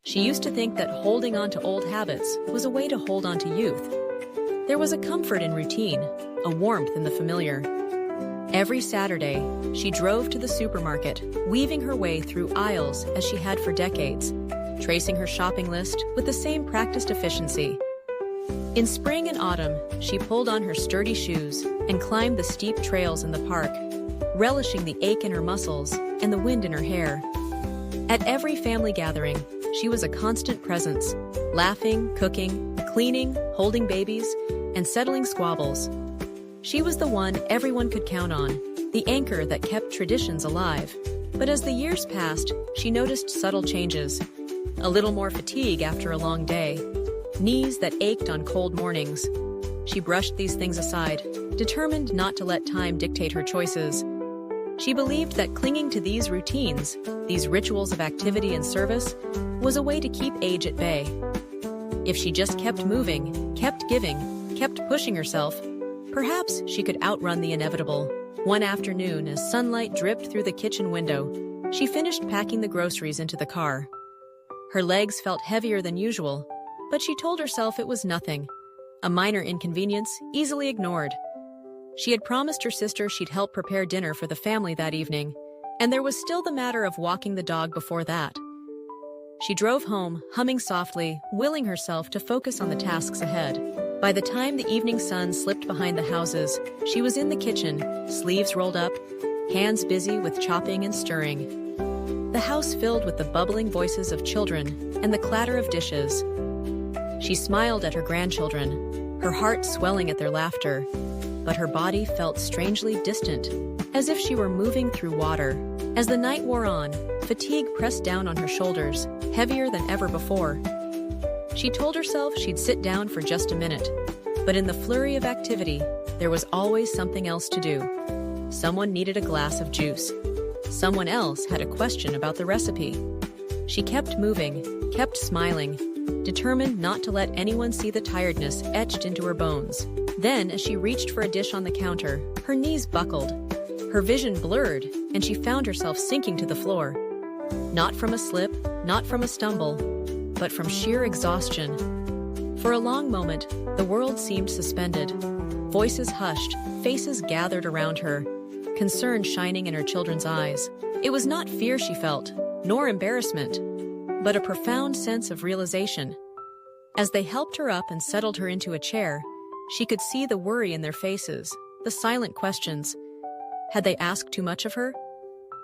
She used to think that holding on to old habits was a way to hold on to youth. There was a comfort in routine, a warmth in the familiar. Every Saturday, she drove to the supermarket, weaving her way through aisles as she had for decades, tracing her shopping list with the same practiced efficiency. In spring and autumn, she pulled on her sturdy shoes and climbed the steep trails in the park, relishing the ache in her muscles and the wind in her hair. At every family gathering, she was a constant presence, laughing, cooking, cleaning, holding babies, and settling squabbles. She was the one everyone could count on, the anchor that kept traditions alive. But as the years passed, she noticed subtle changes. A little more fatigue after a long day, knees that ached on cold mornings. She brushed these things aside, determined not to let time dictate her choices. She believed that clinging to these routines, these rituals of activity and service, was a way to keep age at bay. If she just kept moving, kept giving, kept pushing herself, perhaps she could outrun the inevitable. One afternoon, as sunlight dripped through the kitchen window, she finished packing the groceries into the car. Her legs felt heavier than usual, but she told herself it was nothing, a minor inconvenience easily ignored. She had promised her sister she'd help prepare dinner for the family that evening, and there was still the matter of walking the dog before that. She drove home, humming softly, willing herself to focus on the tasks ahead. By the time the evening sun slipped behind the houses, she was in the kitchen, sleeves rolled up, hands busy with chopping and stirring. The house filled with the bubbling voices of children and the clatter of dishes. She smiled at her grandchildren, her heart swelling at their laughter, but her body felt strangely distant, as if she were moving through water. As the night wore on, fatigue pressed down on her shoulders, heavier than ever before. She told herself she'd sit down for just a minute, but in the flurry of activity, there was always something else to do. Someone needed a glass of juice. Someone else had a question about the recipe. She kept moving, kept smiling, determined not to let anyone see the tiredness etched into her bones. Then, as she reached for a dish on the counter, her knees buckled. Her vision blurred, and she found herself sinking to the floor. Not from a slip, not from a stumble, but from sheer exhaustion. For a long moment, the world seemed suspended. Voices hushed, faces gathered around her, concern shining in her children's eyes. It was not fear she felt, nor embarrassment, but a profound sense of realization. As they helped her up and settled her into a chair, she could see the worry in their faces, the silent questions. Had they asked too much of her?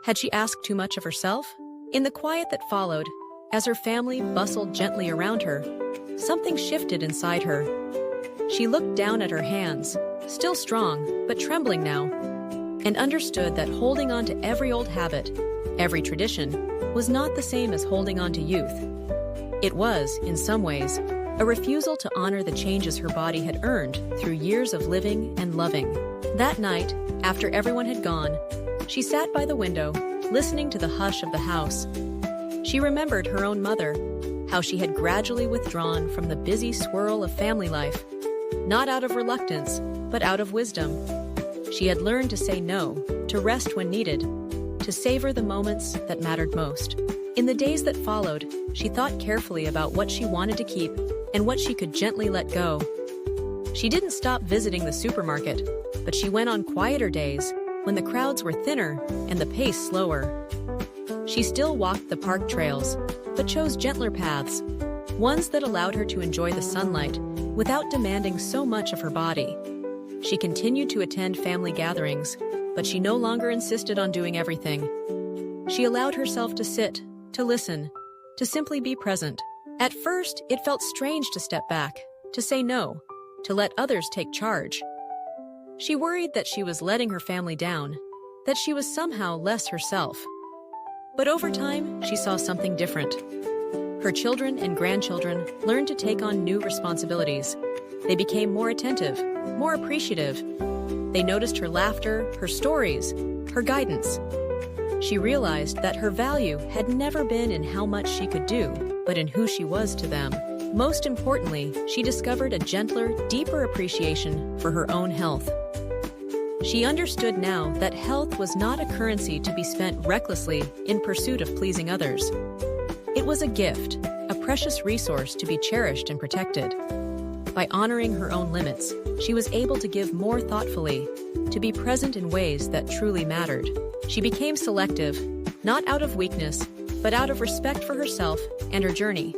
Had she asked too much of herself? In the quiet that followed, as her family bustled gently around her, something shifted inside her. She looked down at her hands, still strong, but trembling now, and understood that holding on to every old habit, every tradition, was not the same as holding on to youth. It was, in some ways, a refusal to honor the changes her body had earned through years of living and loving. That night, after everyone had gone, she sat by the window, listening to the hush of the house. She remembered her own mother, how she had gradually withdrawn from the busy swirl of family life, not out of reluctance, but out of wisdom. She had learned to say no, to rest when needed, to savor the moments that mattered most. In the days that followed, she thought carefully about what she wanted to keep and what she could gently let go. She didn't stop visiting the supermarket, but she went on quieter days when the crowds were thinner and the pace slower. She still walked the park trails, but chose gentler paths, ones that allowed her to enjoy the sunlight without demanding so much of her body. She continued to attend family gatherings, but she no longer insisted on doing everything. She allowed herself to sit, to listen, to simply be present. At first, it felt strange to step back, to say no, to let others take charge. She worried that she was letting her family down, that she was somehow less herself. But over time, she saw something different. Her children and grandchildren learned to take on new responsibilities. They became more attentive, more appreciative. They noticed her laughter, her stories, her guidance. She realized that her value had never been in how much she could do, but in who she was to them. Most importantly, she discovered a gentler, deeper appreciation for her own health. She understood now that health was not a currency to be spent recklessly in pursuit of pleasing others. It was a gift, a precious resource to be cherished and protected. By honoring her own limits, she was able to give more thoughtfully, to be present in ways that truly mattered. She became selective, not out of weakness, but out of respect for herself and her journey.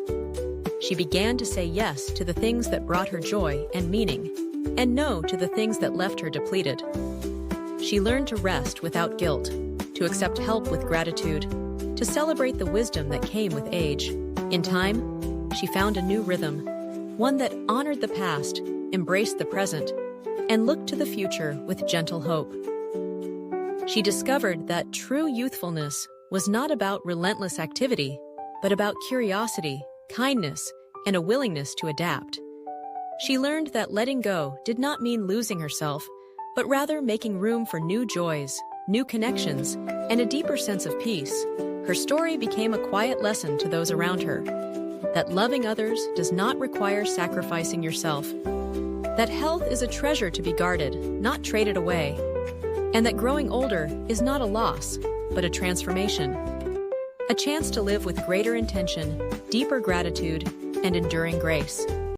She began to say yes to the things that brought her joy and meaning, and no to the things that left her depleted. She learned to rest without guilt, to accept help with gratitude, to celebrate the wisdom that came with age. In time, she found a new rhythm, one that honored the past, embraced the present, and looked to the future with gentle hope. She discovered that true youthfulness was not about relentless activity, but about curiosity, kindness, and a willingness to adapt. She learned that letting go did not mean losing herself, but rather making room for new joys, new connections, and a deeper sense of peace. Her story became a quiet lesson to those around her, that loving others does not require sacrificing yourself, that health is a treasure to be guarded, not traded away, and that growing older is not a loss, but a transformation. A chance to live with greater intention, deeper gratitude, and enduring grace.